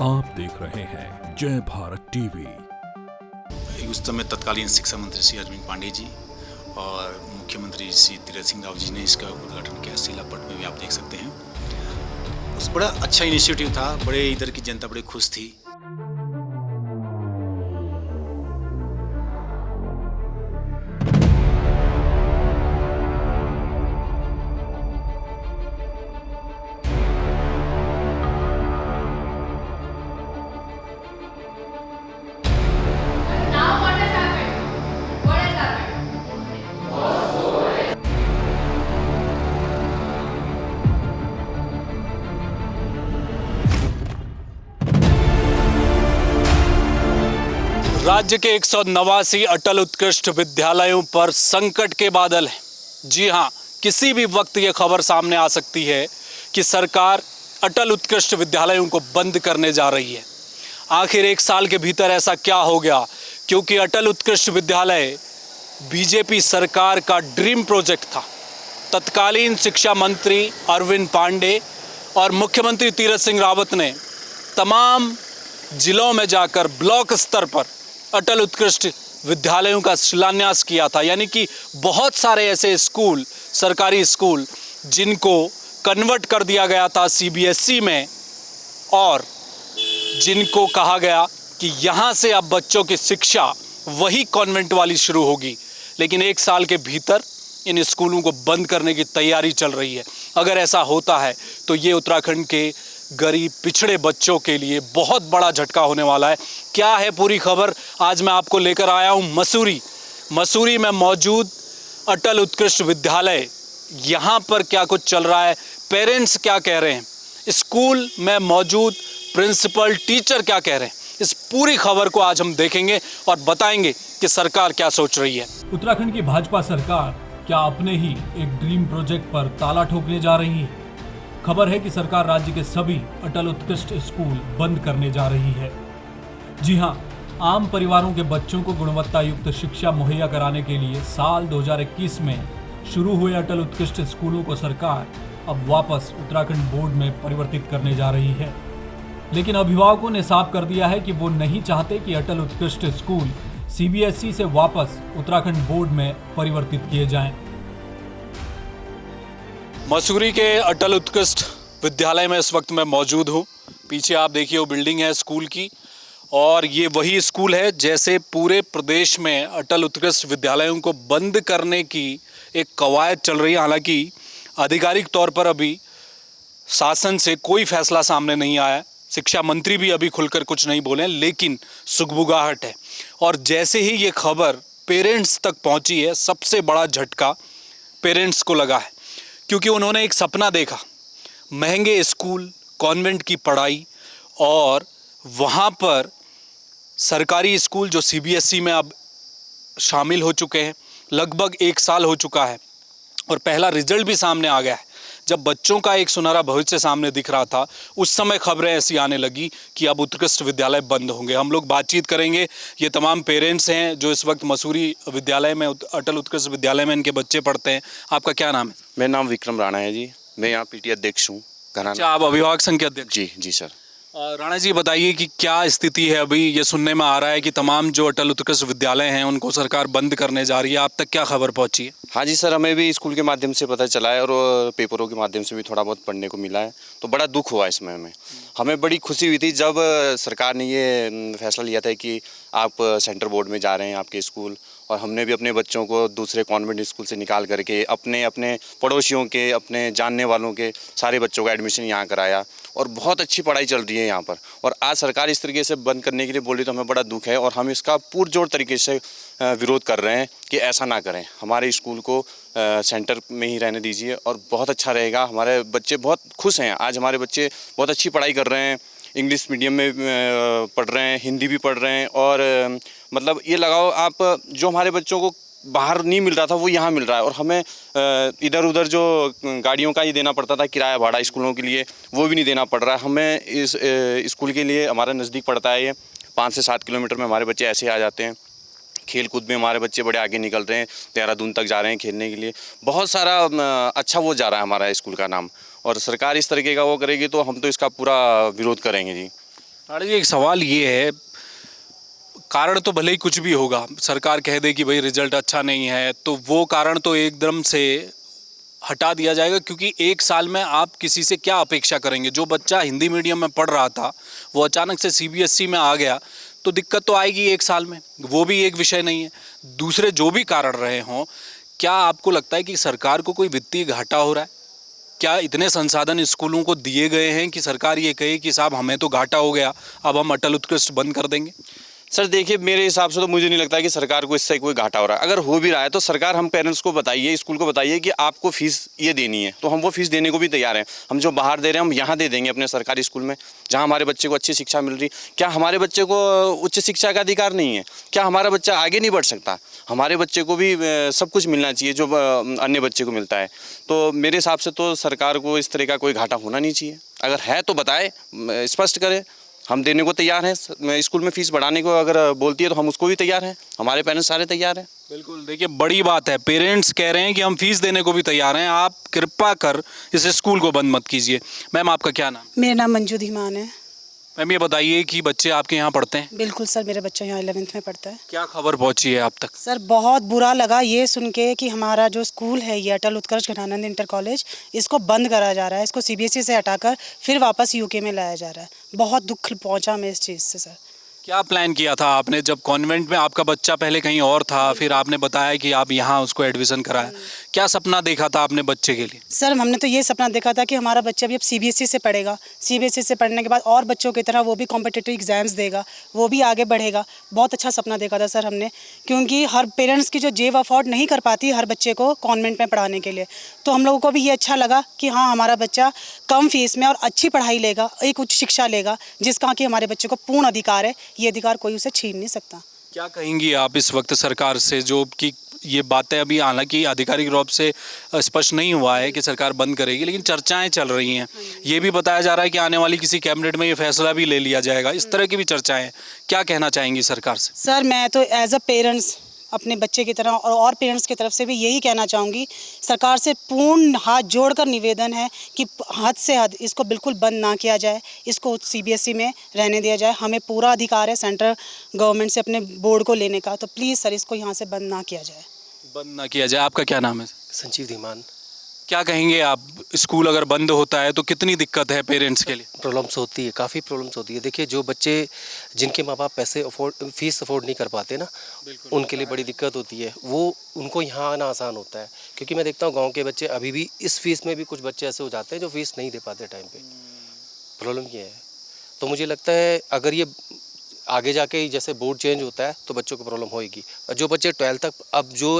आप देख रहे हैं जय भारत टीवी। उस समय तत्कालीन शिक्षा मंत्री श्री अरविंद पांडे जी और मुख्यमंत्री श्री तीरथ सिंह रावत जी ने इसका उद्घाटन किया। शिलापट में भी आप देख सकते हैं। उस बड़ा अच्छा इनिशिएटिव था, बड़े इधर की जनता बड़ी खुश थी। राज्य के 189 अटल उत्कृष्ट विद्यालयों पर संकट के बादल हैं। जी हां, किसी भी वक्त ये खबर सामने आ सकती है कि सरकार अटल उत्कृष्ट विद्यालयों को बंद करने जा रही है। आखिर एक साल के भीतर ऐसा क्या हो गया? क्योंकि अटल उत्कृष्ट विद्यालय बीजेपी सरकार का ड्रीम प्रोजेक्ट था। तत्कालीन शिक्षा मंत्री अरविंद पांडे और मुख्यमंत्री तीरथ सिंह रावत ने तमाम जिलों में जाकर ब्लॉक स्तर पर अटल उत्कृष्ट विद्यालयों का शिलान्यास किया था। यानी कि बहुत सारे ऐसे स्कूल, सरकारी स्कूल, जिनको कन्वर्ट कर दिया गया था सीबीएसई में और जिनको कहा गया कि यहाँ से अब बच्चों की शिक्षा वही कॉन्वेंट वाली शुरू होगी। लेकिन एक साल के भीतर इन स्कूलों को बंद करने की तैयारी चल रही है। अगर ऐसा होता है तो ये उत्तराखंड के गरीब पिछड़े बच्चों के लिए बहुत बड़ा झटका होने वाला है। क्या है पूरी खबर, आज मैं आपको लेकर आया हूँ मसूरी में मौजूद अटल उत्कृष्ट विद्यालय। यहाँ पर क्या कुछ चल रहा है, पेरेंट्स क्या कह रहे हैं, स्कूल में मौजूद प्रिंसिपल, टीचर क्या कह रहे हैं, इस पूरी खबर को आज हम देखेंगे और बताएंगे कि सरकार क्या सोच रही है। उत्तराखंड की भाजपा सरकार क्या अपने ही एक ड्रीम प्रोजेक्ट पर ताला ठोकने जा रही है? खबर है कि सरकार राज्य के सभी अटल उत्कृष्ट स्कूल बंद करने जा रही है। जी हां, आम परिवारों के बच्चों को गुणवत्ता युक्त शिक्षा मुहैया कराने के लिए साल 2021 में शुरू हुए अटल उत्कृष्ट स्कूलों को सरकार अब वापस उत्तराखंड बोर्ड में परिवर्तित करने जा रही है। लेकिन अभिभावकों ने साफ कर दिया है कि वो नहीं चाहते कि अटल उत्कृष्ट स्कूल सीबीएसई से वापस उत्तराखंड बोर्ड में परिवर्तित किए जाएं। मसूरी के अटल उत्कृष्ट विद्यालय में इस वक्त मैं मौजूद हूँ। पीछे आप देखिए वो बिल्डिंग है स्कूल की, और ये वही स्कूल है जैसे पूरे प्रदेश में अटल उत्कृष्ट विद्यालयों को बंद करने की एक कवायद चल रही है। हालांकि आधिकारिक तौर पर अभी शासन से कोई फैसला सामने नहीं आया, शिक्षा मंत्री भी अभी खुलकर कुछ नहीं बोले, लेकिन सुगबुगाहट है। और जैसे ही ये खबर पेरेंट्स तक पहुँची है, सबसे बड़ा झटका पेरेंट्स को लगा है, क्योंकि उन्होंने एक सपना देखा, महंगे स्कूल, कॉन्वेंट की पढ़ाई, और वहाँ पर सरकारी स्कूल जो सीबीएसई में अब शामिल हो चुके हैं। लगभग एक साल हो चुका है और पहला रिजल्ट भी सामने आ गया है। जब बच्चों का एक सुनहरा भविष्य सामने दिख रहा था, उस समय खबरें ऐसी आने लगी कि अब उत्कृष्ट विद्यालय बंद होंगे। हम लोग बातचीत करेंगे, ये तमाम पेरेंट्स हैं जो इस वक्त मसूरी विद्यालय में, अटल उत्कृष्ट विद्यालय में इनके बच्चे पढ़ते हैं। आपका क्या नाम है? मेरा नाम विक्रम राणा है जी, मैं यहाँ पीटी अध्यक्ष हूँ। अच्छा, आप अभिभावक संघ के अध्यक्ष? जी सर। राणा जी, बताइए कि क्या स्थिति है अभी? ये सुनने में आ रहा है कि तमाम जो अटल उत्कृष्ट विद्यालय हैं उनको सरकार बंद करने जा रही है। आप तक क्या खबर पहुंची है? हाँ जी सर, हमें भी स्कूल के माध्यम से पता चला है और पेपरों के माध्यम से भी थोड़ा बहुत पढ़ने को मिला है, तो बड़ा दुख हुआ इसमें। हमें बड़ी खुशी हुई थी जब सरकार ने ये फैसला लिया था कि आप सेंटर बोर्ड में जा रहे हैं आपके स्कूल, और हमने भी अपने बच्चों को दूसरे कॉन्वेंट स्कूल से निकाल करके अपने पड़ोसियों के, अपने जानने वालों के सारे बच्चों का एडमिशन यहाँ कराया, और बहुत अच्छी पढ़ाई चल रही है यहाँ पर। और आज सरकार इस तरीके से बंद करने के लिए बोली तो हमें बड़ा दुख है, और हम इसका पुरजोर तरीके से विरोध कर रहे हैं कि ऐसा ना करें। हमारे स्कूल को सेंटर में ही रहने दीजिए और बहुत अच्छा रहेगा। हमारे बच्चे बहुत खुश हैं, आज हमारे बच्चे बहुत अच्छी पढ़ाई कर रहे हैं, इंग्लिश मीडियम में पढ़ रहे हैं, हिंदी भी पढ़ रहे हैं, और मतलब ये लगाओ आप, जो हमारे बच्चों को बाहर नहीं मिल रहा था वो यहाँ मिल रहा है। और हमें इधर उधर जो गाड़ियों का ही देना पड़ता था किराया भाड़ा स्कूलों के लिए, वो भी नहीं देना पड़ रहा है हमें। इस स्कूल के लिए हमारा नज़दीक पड़ता है, ये 5 से 7 किलोमीटर में हमारे बच्चे ऐसे आ जाते हैं। खेल कूद में हमारे बच्चे बड़े आगे निकल रहे हैं, देहरादून तक जा रहे हैं खेलने के लिए। बहुत सारा अच्छा वो जा रहा है हमारा स्कूल का नाम, और सरकार इस तरीके का वो करेगी तो हम तो इसका पूरा विरोध करेंगे जी। राणा जी, एक सवाल ये है, कारण तो भले ही कुछ भी होगा, सरकार कह दे कि भाई रिजल्ट अच्छा नहीं है, तो वो कारण तो एकदम से हटा दिया जाएगा, क्योंकि एक साल में आप किसी से क्या अपेक्षा करेंगे। जो बच्चा हिंदी मीडियम में पढ़ रहा था वो अचानक से सीबीएसई में आ गया, तो दिक्कत तो आएगी एक साल में, वो भी एक विषय नहीं है। दूसरे जो भी कारण रहे हों, क्या आपको लगता है कि सरकार को कोई वित्तीय घाटा हो रहा है? क्या इतने संसाधन स्कूलों को दिए गए हैं कि सरकार ये कहे कि साहब हमें तो घाटा हो गया, अब हम अटल उत्कृष्ट बंद कर देंगे? सर देखिए, मेरे हिसाब से तो मुझे नहीं लगता कि सरकार को इससे कोई घाटा हो रहा है। अगर हो भी रहा है तो सरकार हम पेरेंट्स को बताइए, स्कूल को बताइए कि आपको फीस ये देनी है, तो हम वो फीस देने को भी तैयार हैं। हम जो बाहर दे रहे हैं हम यहाँ दे देंगे अपने सरकारी स्कूल में, जहाँ हमारे बच्चे को अच्छी शिक्षा मिल रही। क्या हमारे बच्चे को उच्च शिक्षा का अधिकार नहीं है? क्या हमारा बच्चा आगे नहीं बढ़ सकता? हमारे बच्चे को भी सब कुछ मिलना चाहिए जो अन्य बच्चे को मिलता है। तो मेरे हिसाब से तो सरकार को इस तरह का कोई घाटा होना नहीं चाहिए। अगर है तो बताए, स्पष्ट करे, हम देने को तैयार हैं। स्कूल में फीस बढ़ाने को अगर बोलती है तो हम उसको भी तैयार हैं, हमारे पेरेंट्स सारे तैयार हैं। बिल्कुल, देखिए बड़ी बात है, पेरेंट्स कह रहे हैं कि हम फीस देने को भी तैयार हैं, आप कृपा कर इस स्कूल को बंद मत कीजिए। मैम, आपका क्या नाम? मेरा नाम मंजू धीमान है। मैम, ये बताइए कि बच्चे आपके यहाँ पढ़ते हैं? बिल्कुल सर, मेरा बच्चा यहाँ 11th में पढ़ता है। क्या खबर पहुँची है आप तक? सर बहुत बुरा लगा ये सुन के कि हमारा जो स्कूल है ये अटल उत्कर्ष घनानंद इंटर कॉलेज, इसको बंद करा जा रहा है, इसको सीबीएसई से हटाकर फिर वापस यूके में लाया जा रहा है। बहुत दुख पहुँचा हमें इस चीज़ से सर। क्या प्लान किया था आपने जब कॉन्वेंट में आपका बच्चा पहले कहीं और था, फिर आपने बताया कि आप यहाँ उसको एडमिशन कराया? क्या सपना देखा था आपने बच्चे के लिए? सर हमने तो ये सपना देखा था कि हमारा बच्चा भी अब सीबीएसई से पढ़ेगा, सीबीएसई से पढ़ने के बाद और बच्चों की तरह वो भी कॉम्पिटिटिव एग्जाम्स देगा, वो भी आगे बढ़ेगा। बहुत अच्छा सपना देखा था सर हमने, क्योंकि हर पेरेंट्स की जो जेब अफोर्ड नहीं कर पाती हर बच्चे को कॉन्वेंट में पढ़ाने के लिए, तो हम लोगों को भी ये अच्छा लगा कि हाँ हमारा बच्चा कम फीस में और अच्छी पढ़ाई लेगा, एक उच्च शिक्षा लेगा, जिसका कि हमारे बच्चे को पूर्ण अधिकार है। ये अधिकार कोई उसे छीन नहीं सकता। क्या कहेंगी आप इस वक्त सरकार से, जो कि ये बातें अभी हालांकि आधिकारिक रूप से स्पष्ट नहीं हुआ है कि सरकार बंद करेगी, लेकिन चर्चाएं चल रही हैं, ये भी बताया जा रहा है कि आने वाली किसी कैबिनेट में ये फैसला भी ले लिया जाएगा, इस तरह की भी चर्चाएं हैं। क्या कहना चाहेंगी सरकार से? सर मैं तो एज अ पेरेंट्स अपने बच्चे की तरह और पेरेंट्स की तरफ से भी यही कहना चाहूँगी, सरकार से पूर्ण हाथ जोड़कर निवेदन है कि हद से हद इसको बिल्कुल बंद ना किया जाए, इसको सीबीएसई में रहने दिया जाए। हमें पूरा अधिकार है सेंट्रल गवर्नमेंट से अपने बोर्ड को लेने का, तो प्लीज़ सर इसको यहाँ से बंद ना किया जाए। बंद ना किया जाए। आपका क्या नाम है? संजीव धीमान। क्या कहेंगे आप, स्कूल अगर बंद होता है तो कितनी दिक्कत है पेरेंट्स के लिए? प्रॉब्लम्स होती है, काफ़ी प्रॉब्लम्स होती है। देखिए जो बच्चे जिनके माँ बाप फीस अफोर्ड नहीं कर पाते ना, उनके लिए बड़ी दिक्कत होती है। वो उनको यहाँ आना आसान होता है, क्योंकि मैं देखता हूँ गांव के बच्चे अभी भी इस फीस में भी कुछ बच्चे ऐसे हो जाते हैं जो फीस नहीं दे पाते टाइम पे। प्रॉब्लम ये है। तो मुझे लगता है अगर ये आगे जाके जैसे बोर्ड चेंज होता है तो बच्चों को प्रॉब्लम होएगी। जो बच्चे 12th तक, अब जो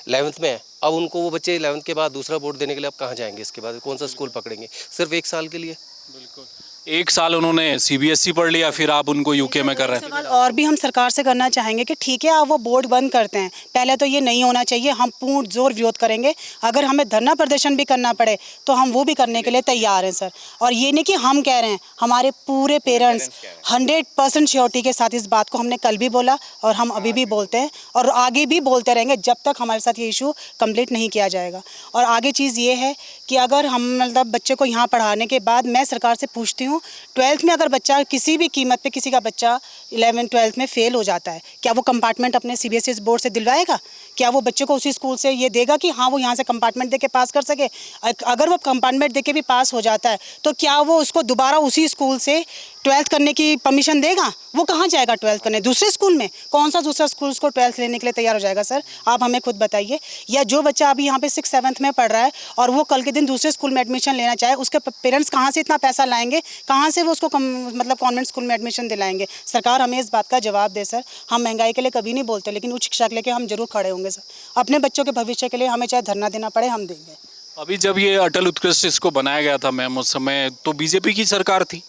11th में है, अब उनको वो बच्चे 11th के बाद दूसरा बोर्ड देने के लिए अब कहाँ जाएंगे? इसके बाद कौन सा स्कूल पकड़ेंगे? सिर्फ एक साल के लिए। बिल्कुल, एक साल उन्होंने सीबीएसई पढ़ लिया, फिर आप उनको यूके में कर रहे हैं। सवाल और भी हम सरकार से करना चाहेंगे कि ठीक है आप वो बोर्ड बंद करते हैं, पहले तो ये नहीं होना चाहिए। हम पूर्ण जोर विरोध करेंगे, अगर हमें धरना प्रदर्शन भी करना पड़े तो हम वो भी करने के लिए तैयार हैं सर। और ये नहीं कि हम कह रहे हैं, हमारे पूरे पेरेंट्स 100% श्योरिटी के साथ इस बात को हमने कल भी बोला और हम अभी भी बोलते हैं और आगे भी बोलते रहेंगे जब तक हमारे साथ ये इशू कंप्लीट नहीं किया जाएगा। और आगे चीज़ ये है कि अगर हम मतलब बच्चे को यहाँ पढ़ाने के बाद मैं सरकार से पूछती हूँ, 12th में अगर बच्चा किसी भी कीमत पे किसी का बच्चा 11th 12th में फेल हो जाता है, क्या वो कंपार्टमेंट अपने सीबीएसई बोर्ड से दिलवाएगा? क्या वो बच्चे को उसी स्कूल से ये देगा कि हाँ वो यहाँ से कंपार्टमेंट दे के पास कर सके? अगर वो कंपार्टमेंट दे के भी पास हो जाता है तो क्या वो उसको दोबारा उसी स्कूल से 12th करने की परमिशन देगा? वो कहाँ जाएगा 12th करने? दूसरे स्कूल में? कौन सा दूसरा स्कूल उसको 12th लेने के लिए तैयार हो जाएगा सर? आप हमें खुद बताइए। या जो बच्चा अभी यहाँ पे 6th 7th में पढ़ रहा है और वो कल के दिन दूसरे स्कूल में एडमिशन लेना चाहे, उसके पेरेंट्स कहाँ से इतना पैसा लाएंगे? कहाँ से वो उसको मतलब कॉन्वेंट स्कूल में एडमिशन दिलाएंगे? सरकार हमें इस बात का जवाब दे सर। हम महंगाई के लिए कभी नहीं बोलते, लेकिन उच्च शिक्षा के लिए हम जरूर खड़े होंगे सर। अपने बच्चों के भविष्य के लिए हमें चाहे धरना देना पड़े, हम देंगे। अभी जब ये अटल उत्कृष्ट इसको बनाया गया था मैम, उस समय तो बीजेपी की सरकार थी,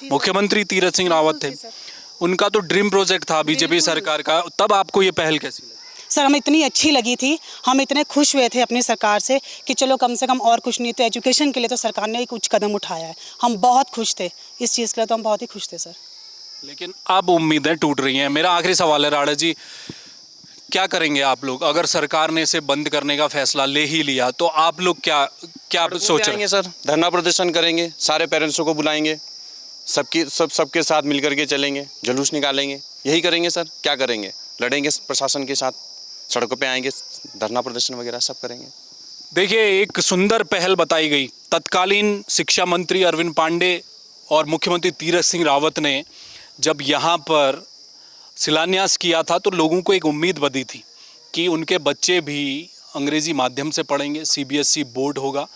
मुख्यमंत्री तीरथ सिंह रावत थे, उनका तो ड्रीम प्रोजेक्ट था बीजेपी सरकार का। तब आपको ये पहल कैसी लगी? सर हमें इतनी अच्छी लगी थी, हम इतने खुश हुए थे अपनी सरकार से कि चलो कम से कम और कुछ नहीं तो एजुकेशन के लिए तो सरकार ने एक उच्च कदम उठाया है। हम बहुत खुश थे इस चीज़ के लिए, तो हम बहुत ही खुश थे सर। लेकिन अब उम्मीदें टूट रही हैं। मेरा आखिरी सवाल है राणा जी, क्या करेंगे आप लोग? अगर सरकार ने इसे बंद करने का फैसला ले ही लिया तो आप लोग क्या सोच रहे हैं? सर धरना प्रदर्शन करेंगे, सारे पेरेंट्सों को बुलाएंगे, सबके साथ मिलकर के चलेंगे, जुलूस निकालेंगे, यही करेंगे सर। क्या करेंगे? लड़ेंगे प्रशासन के साथ, सड़कों पे आएंगे, धरना प्रदर्शन वगैरह सब करेंगे। देखिए, एक सुंदर पहल बताई गई। तत्कालीन शिक्षा मंत्री अरविंद पांडे और मुख्यमंत्री तीरथ सिंह रावत ने जब यहाँ पर शिलान्यास किया था तो लोगों को एक उम्मीद बंधी थी कि उनके बच्चे भी अंग्रेज़ी माध्यम से पढ़ेंगे, सीबीएसई बोर्ड होगा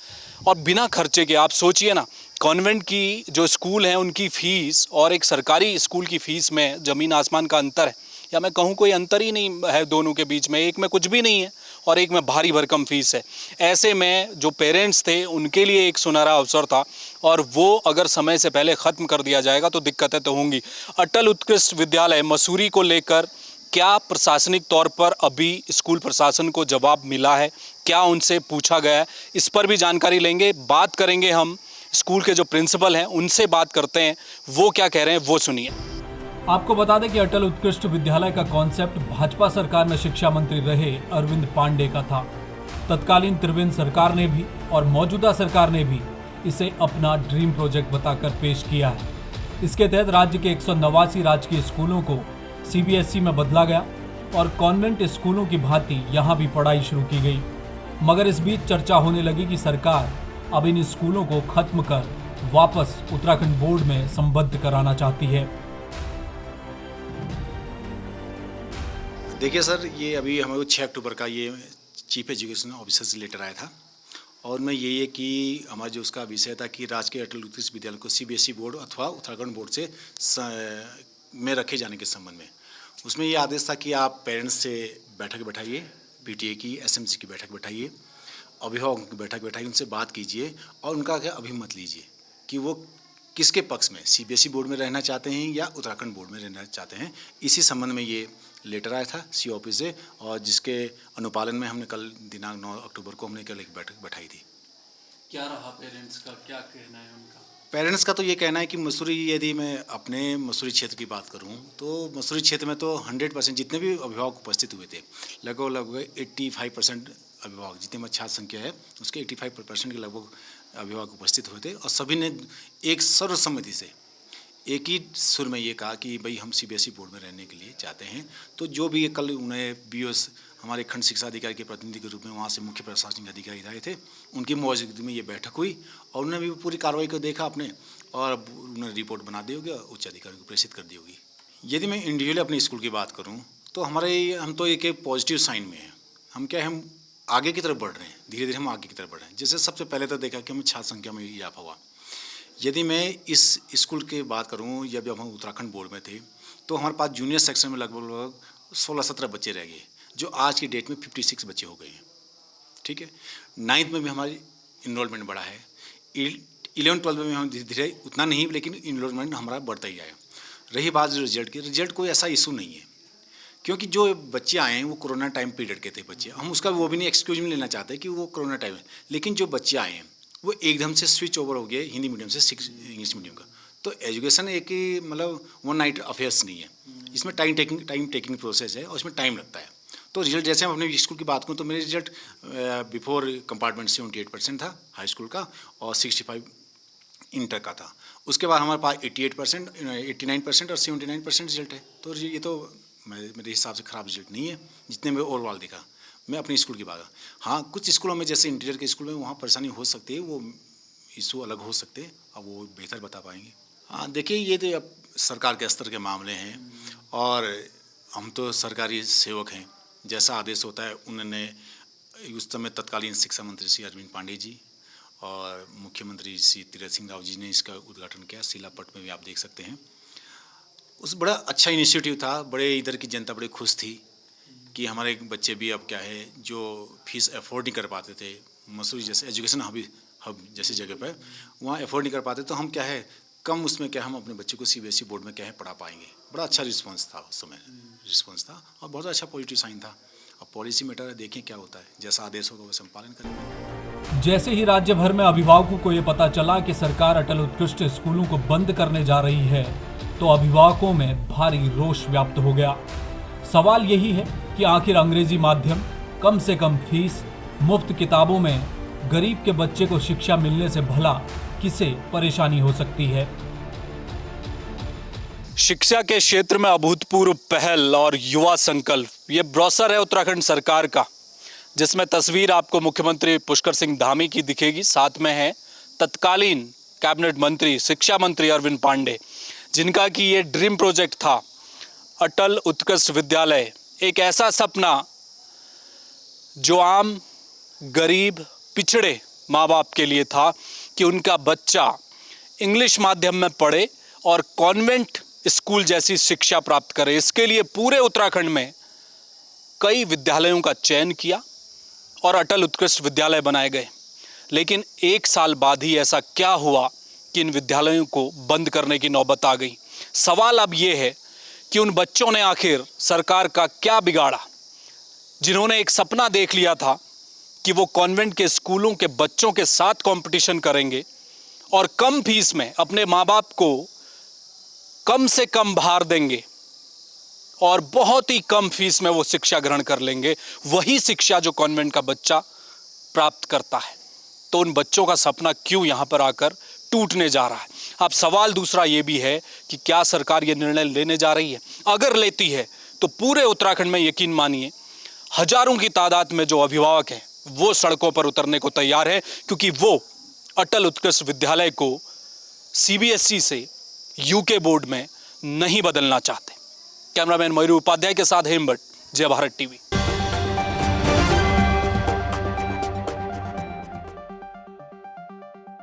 और बिना खर्चे के। आप सोचिए ना, कॉन्वेंट की जो स्कूल हैं उनकी फ़ीस और एक सरकारी स्कूल की फ़ीस में ज़मीन आसमान का अंतर है, या मैं कहूँ कोई अंतर ही नहीं है दोनों के बीच में। एक में कुछ भी नहीं है और एक में भारी भरकम फीस है। ऐसे में जो पेरेंट्स थे उनके लिए एक सुनहरा अवसर था और वो अगर समय से पहले ख़त्म कर दिया जाएगा तो दिक्कतें तो होंगी। अटल उत्कृष्ट विद्यालय मसूरी को लेकर क्या प्रशासनिक तौर पर अभी स्कूल प्रशासन को जवाब मिला है, क्या उनसे पूछा गया है, इस पर भी जानकारी लेंगे। बात करेंगे हम स्कूल के जो प्रिंसिपल हैं उनसे, बात करते हैं वो क्या कह रहे हैं, वो सुनिए। आपको बता दें कि अटल उत्कृष्ट विद्यालय का कॉन्सेप्ट भाजपा सरकार में शिक्षा मंत्री रहे अरविंद पांडे का था। तत्कालीन त्रिवेंद्र सरकार ने भी और मौजूदा सरकार ने भी इसे अपना ड्रीम प्रोजेक्ट बताकर पेश किया है। इसके तहत राज्य के 189 राजकीय स्कूलों को सीबीएसई में बदला गया और कॉन्वेंट स्कूलों की भांति यहाँ भी पढ़ाई शुरू की गई। मगर इस बीच चर्चा होने लगी कि सरकार अब इन स्कूलों को खत्म कर वापस उत्तराखंड बोर्ड में संबद्ध कराना चाहती है। देखिए सर, ये अभी हमें 6 अक्टूबर का ये चीफ एजुकेशन ऑफिसर से लेटर आया था और मैं यही है कि हमारा जो उसका विषय था कि राजकीय अटल उत्कृष्ट विद्यालय को सीबीएसई बोर्ड अथवा उत्तराखंड बोर्ड से में रखे जाने के संबंध में उसमें ये आदेश था कि आप पेरेंट्स से बैठक बैठाइए, पीटीए की, एसएमसी की बैठक बैठाइए, अभिभावकों की बैठक बैठाइए, उनसे बात कीजिए और उनका क्या अभिमत लीजिए कि वो किसके पक्ष में सीबीएसई बोर्ड में रहना चाहते हैं या उत्तराखंड बोर्ड में रहना चाहते हैं। इसी संबंध में ये लेटर आया था सी ऑफिस से और जिसके अनुपालन में हमने कल दिनांक 9 अक्टूबर को हमने कल एक बैठक बैठाई थी। क्या रहा पेरेंट्स का, क्या कहना है उनका? पेरेंट्स का तो ये कहना है कि मसूरी, यदि मैं अपने मसूरी क्षेत्र की बात करूं तो मसूरी क्षेत्र में तो 100% जितने भी अभिभावक उपस्थित हुए थे, लगभग 85% अभिभावक, जितने में छात्र संख्या है उसके 85% के लगभग अभिभावक उपस्थित हुए थे और सभी ने एक सर्वसम्मति से एक ही सुर में ये कहा कि भाई हम सीबीएसई बोर्ड में रहने के लिए चाहते हैं। तो जो भी कल उन्हें बीओएस हमारे खंड शिक्षा अधिकारी के प्रतिनिधि के रूप में वहाँ से मुख्य प्रशासनिक अधिकारी आए थे, उनकी मौजूदगी में ये बैठक हुई और उन्होंने भी पूरी कार्रवाई को देखा अपने और उन्होंने रिपोर्ट बना दी होगी और उच्च अधिकारी को प्रेषित कर दी होगी। यदि मैं इंडिविजुअली अपने स्कूल की बात करूँ तो हम तो एक पॉजिटिव साइन में हैं। हम क्या है, हम आगे की तरफ बढ़ रहे हैं, धीरे धीरे हम आगे की तरफ बढ़ रहे हैं। जैसे सबसे पहले तो देखा कि हमें छात्र संख्या में इजाफा हुआ। यदि मैं इस स्कूल की बात करूं, जब हम उत्तराखंड बोर्ड में थे तो हमारे पास जूनियर सेक्शन में लगभग 16-17 बच्चे रह गए, जो आज की डेट में 56 बच्चे हो गए हैं। ठीक है, 9th में भी हमारी इनरोलमेंट बढ़ा है, 11-12 में हम धीरे धीरे उतना नहीं लेकिन इनरोलमेंट हमारा बढ़ता ही आया। रही बात रिजल्ट की, रिजल्ट कोई ऐसा इशू नहीं है क्योंकि जो बच्चे आए हैं वो कोरोना टाइम पीरियड के थे बच्चे, हम उसका वो भी नहीं एक्सक्यूज में लेना चाहते कि वो कोरोना टाइम है, लेकिन जो बच्चे आए हैं वो एकदम से स्विच ओवर हो गए हिंदी मीडियम से इंग्लिश मीडियम का। तो एजुकेशन एक ही मतलब वन नाइट अफेयर्स नहीं है, इसमें टाइम टेकिंग प्रोसेस है और इसमें टाइम लगता है। तो रिजल्ट जैसे हम अपने स्कूल की बात करूँ तो मेरे रिजल्ट बिफोर कंपार्टमेंट 78% था हाई स्कूल का और 65 इंटर का था। उसके बाद हमारे पास 88%, 89% और 79% रिजल्ट है। तो ये तो मेरे हिसाब से ख़राब रिजल्ट नहीं है जितने में ओवरऑल देखा। मैं अपने स्कूल की बात, हाँ कुछ स्कूलों में जैसे इंटीरियर के स्कूल में वहाँ परेशानी हो सकती है, वो इशू अलग हो सकते हैं, अब वो बेहतर बता पाएंगे। हाँ देखिए, ये तो अब सरकार के स्तर के मामले हैं और हम तो सरकारी सेवक हैं, जैसा आदेश होता है। उन्होंने उस समय तत्कालीन शिक्षा मंत्री श्री अरविंद पांडे जी और मुख्यमंत्री श्री तीरथ सिंह रावत जी ने इसका उद्घाटन किया, शिलापट में भी आप देख सकते हैं। उस बड़ा अच्छा इनिशिएटिव था, बड़े इधर की जनता बड़े खुश थी कि हमारे बच्चे भी अब क्या है जो फीस अफोर्ड नहीं कर पाते थे, मसूरी जैसे एजुकेशन हब जैसी जगह पर वहाँ अफोर्ड नहीं कर पाते, तो हम क्या है कम उसमें क्या हम अपने बच्चे को सीबीएसई बोर्ड में क्या है पढ़ा पाएंगे। बड़ा अच्छा रिस्पांस था उस समय, रिस्पांस था और बहुत अच्छा पॉजिटिव साइन था। अब पॉलिसी मैटर देखें क्या होता है, जैसा आदेश होगा वैसे हम पालन करेंगे। जैसे ही राज्य भर में अभिभावकों को ये पता चला कि सरकार अटल उत्कृष्ट स्कूलों को बंद करने जा रही है तो अभिभावकों में भारी रोष व्याप्त हो गया। सवाल यही है कि आखिर अंग्रेजी माध्यम, कम से कम फीस, मुफ्त किताबों में गरीब के बच्चे को शिक्षा मिलने से भला किसे परेशानी हो सकती है। शिक्षा के क्षेत्र में अभूतपूर्व पहल और युवा संकल्प, ये ब्रोशर है उत्तराखंड सरकार का, जिसमें तस्वीर आपको मुख्यमंत्री पुष्कर सिंह धामी की दिखेगी। साथ में है तत्कालीन कैबिनेट मंत्री, शिक्षा मंत्री अरविंद पांडे, जिनका कि ये ड्रीम प्रोजेक्ट था अटल उत्कृष्ट विद्यालय। एक ऐसा सपना जो आम गरीब पिछड़े माँ बाप के लिए था कि उनका बच्चा इंग्लिश माध्यम में पढ़े और कॉन्वेंट स्कूल जैसी शिक्षा प्राप्त करे। इसके लिए पूरे उत्तराखंड में कई विद्यालयों का चयन किया और अटल उत्कृष्ट विद्यालय बनाए गए। लेकिन एक साल बाद ही ऐसा क्या हुआ कि इन विद्यालयों को बंद करने की नौबत आ गई। सवाल अब ये है कि उन बच्चों ने आखिर सरकार का क्या बिगाड़ा, जिन्होंने एक सपना देख लिया था कि वो कॉन्वेंट के स्कूलों के बच्चों के साथ कंपटीशन करेंगे और कम फीस में अपने माँ बाप को कम से कम भार देंगे और बहुत ही कम फीस में वो शिक्षा ग्रहण कर लेंगे, वही शिक्षा जो कॉन्वेंट का बच्चा प्राप्त करता है। तो उन बच्चों का सपना क्यों यहाँ पर आकर टूटने जा रहा है। अब सवाल दूसरा ये भी है कि क्या सरकार ये निर्णय लेने जा रही है? अगर लेती है तो पूरे उत्तराखंड में यकीन मानिए हजारों की तादाद में जो अभिभावक हैं वो सड़कों पर उतरने को तैयार है, क्योंकि वो अटल उत्कृष्ट विद्यालय को सीबीएसई से यूके बोर्ड में नहीं बदलना चाहते। कैमरामैन मयूर उपाध्याय के साथ हेमभट्ट, जय भारत टीवी।